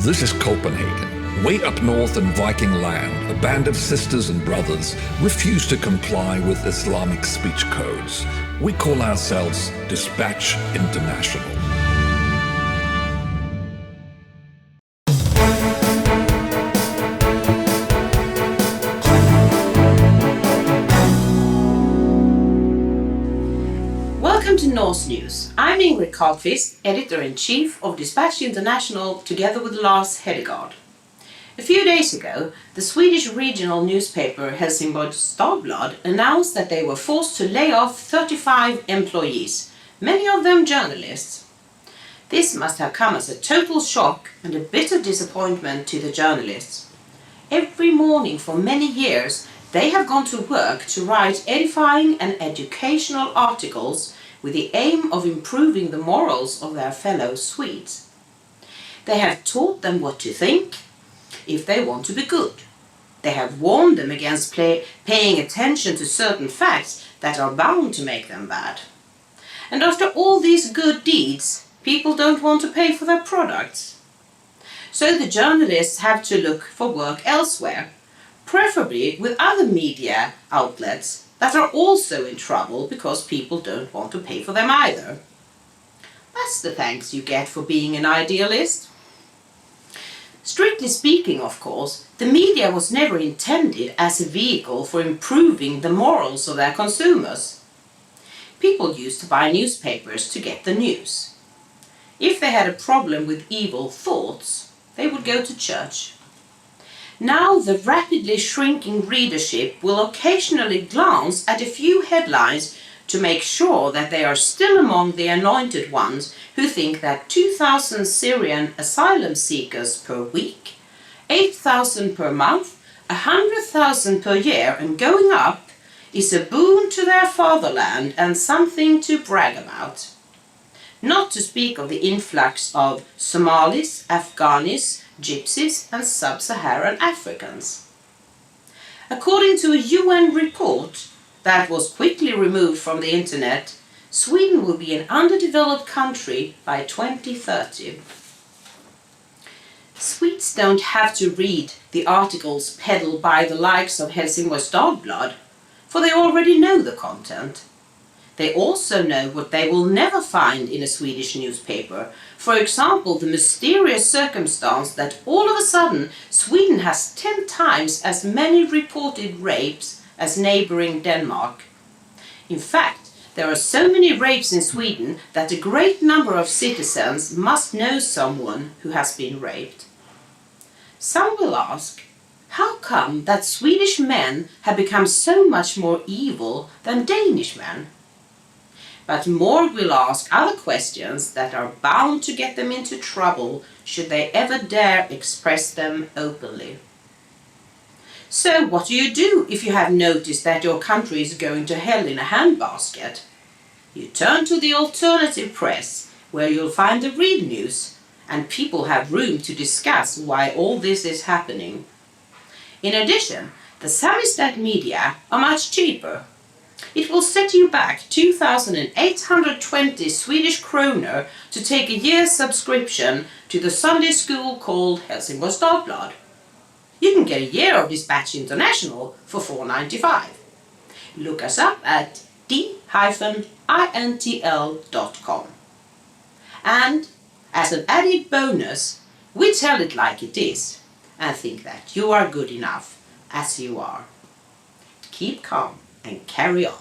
This is Copenhagen. Way up north in Viking land, a band of sisters and brothers refuse to comply with Islamic speech codes. We call ourselves Dispatch International. Welcome to Norse News. I'm Ingrid Carlqvist, Editor-in-Chief of Dispatch International, together with Lars Hedegaard. A few days ago, the Swedish regional newspaper Helsingborgs Dagblad announced that they were forced to lay off 35 employees, many of them journalists. This must have come as a total shock and a bitter disappointment to the journalists. Every morning for many years, they have gone to work to write edifying and educational articles with the aim of improving the morals of their fellow Swedes. They have taught them what to think if they want to be good. They have warned them against paying attention to certain facts that are bound to make them bad. And after all these good deeds, people don't want to pay for their products. So the journalists have to look for work elsewhere, preferably with other media outlets that are also in trouble because people don't want to pay for them either. That's the thanks you get for being an idealist. Strictly speaking, of course, the media was never intended as a vehicle for improving the morals of their consumers. People used to buy newspapers to get the news. If they had a problem with evil thoughts, they would go to church. Now the rapidly shrinking readership will occasionally glance at a few headlines to make sure that they are still among the anointed ones who think that 2,000 Syrian asylum seekers per week, 8,000 per month, 100,000 per year and going up is a boon to their fatherland and something to brag about. Not to speak of the influx of Somalis, Afghanis, Gypsies and Sub-Saharan Africans. According to a UN report that was quickly removed from the internet, Sweden will be an underdeveloped country by 2030. Swedes don't have to read the articles peddled by the likes of Helsingborgs Dagblad, for they already know the content. They also know what they will never find in a Swedish newspaper. For example, the mysterious circumstance that all of a sudden Sweden has 10 times as many reported rapes as neighboring Denmark. In fact, there are so many rapes in Sweden that a great number of citizens must know someone who has been raped. Some will ask, how come that Swedish men have become so much more evil than Danish men? But more will ask other questions that are bound to get them into trouble should they ever dare express them openly. So what do you do if you have noticed that your country is going to hell in a handbasket? You turn to the alternative press, where you'll find the real news, and people have room to discuss why all this is happening. In addition, the Samizdat media are much cheaper. It will set you back 2,820 Swedish kronor to take a year's subscription to the Sunday school called Helsingborgs Dagblad. You can get a year of Dispatch International for $4.95. Look us up at d-intl.com. And as an added bonus, we tell it like it is and think that you are good enough as you are. Keep calm and carry on.